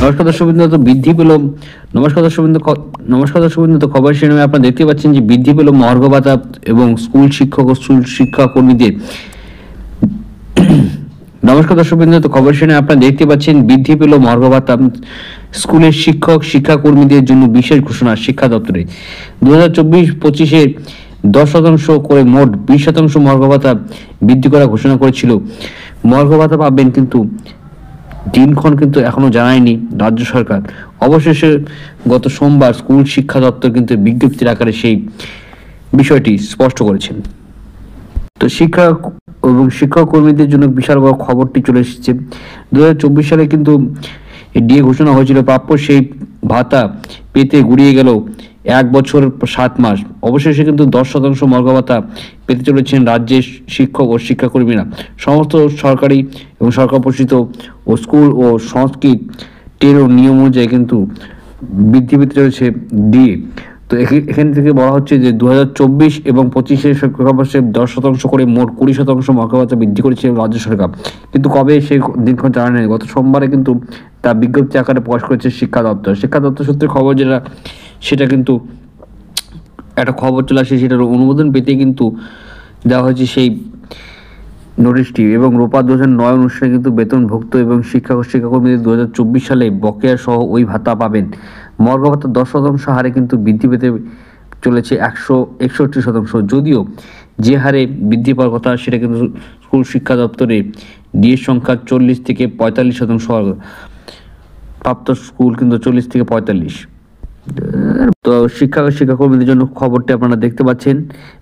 নমস্কার দর্শকবৃন্দ, তো বৃদ্ধি পেল নমস্কার দর্শকবৃন্দ, তো খবর শিরোনামে আপনারা দেখতে পাচ্ছেন যে বৃদ্ধি পেল মহার্ঘ ভাতা এবং স্কুল শিক্ষক ও স্কুল শিক্ষা কর্মীদের। নমস্কার দর্শকবৃন্দ, তো খবর শিরোনামে আপনারা দেখতে পাচ্ছেন বৃদ্ধি পেল মহার্ঘ ভাতা, স্কুলের শিক্ষক শিক্ষা কর্মীদের জন্য বিশেষ ঘোষণা শিক্ষা দপ্তরে। 2024-25-এ 10% করে মোট 20% মহার্ঘ ভাতা বৃদ্ধি করার ঘোষণা করেছিল। মহার্ঘ ভাতা পাবেন, কিন্তু দিনক্ষণ কিন্তু এখনো জানায়নি রাজ্য সরকার। অবশেষে গত সোমবার স্কুল শিক্ষা দপ্তর কিন্তু বিজ্ঞপ্তির আকারে সেই বিষয়টি স্পষ্ট করেছেন। তো শিক্ষা এবং শিক্ষক কর্মীদের জন্য বিশাল বড় খবরটি চলে এসেছে। 2024 সালে কিন্তু ডিএ ঘোষণা হয়েছিল, প্রাপ্য সেই ভাতা পেতে গুড়িয়ে গেল 1 বছর 7 মাস। অবশেষে কিন্তু 10% মহার্ঘ ভাতা পেতে চলেছেন রাজ্যের শিক্ষক ও শিক্ষাকর্মীরা। সমস্ত সরকারি এবং সরকার পোষিত ও স্কুল ও সংস্কৃত টেরও নিয়ম অনুযায়ী কিন্তু বৃদ্ধি পেতে চলেছে ডিএ। তো এখান থেকে বলা হচ্ছে যে 2024 এবং 25-এর শিক্ষাবর্ষে 10% করে মোট 20% মহার্ঘ ভাতা বৃদ্ধি করেছে রাজ্য সরকার, কিন্তু কবে সেই দিনক্ষণ জানা নেই। গত সোমবারে কিন্তু তা বিজ্ঞপ্তি আকারে প্রকাশ করেছে শিক্ষা দপ্তর সূত্রে খবর, সেটা কিন্তু একটা খবর চলে আসে, সেটার অনুমোদন পেতে কিন্তু দেওয়া হয়েছে সেই নোটিশটি। এবং রোপা 2009 অনুষ্ঠানে কিন্তু বেতনভুক্ত এবং শিক্ষক ও শিক্ষাকর্মীদের 2024 সালে বকেয়া সহ ওই ভাতা পাবেন। মহার্ঘ ভাতা 10% হারে কিন্তু বৃদ্ধি পেতে চলেছে 161%। যদিও যে হারে বৃদ্ধি পাওয়ার কথা, সেটা কিন্তু স্কুল শিক্ষা দপ্তরে ডিএর সংখ্যা 40 থেকে 45%, প্রাপ্ত স্কুল কিন্তু 40 থেকে 45। তো শিক্ষক ও শিক্ষাকর্মীদের জন্য খবরটি আপনারা দেখতে পাচ্ছেন,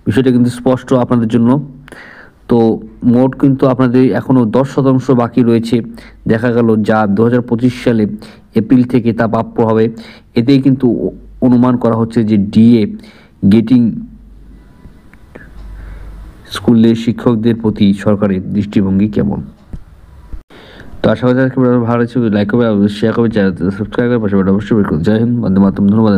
বিষয়টা কিন্তু স্পষ্ট আপনাদের জন্য। তো মোট কিন্তু আপনাদের এখনও 10% বাকি রয়েছে দেখা গেল, যা 2025 সালে এপ্রিল থেকে তা প্রাপ্য হবে। এতেই কিন্তু অনুমান করা হচ্ছে যে ডিএ গেটিং স্কুলের শিক্ষকদের প্রতি সরকারের দৃষ্টিভঙ্গি কেমন। তো আশা করি ভালো লাগছে, লাইক করবে, শেয়ার করবে, সাবস্ক্রাইব করে পাশে অবশ্যই। জয় হিন্দ, বন্দে মাতরম। ধন্যবাদ।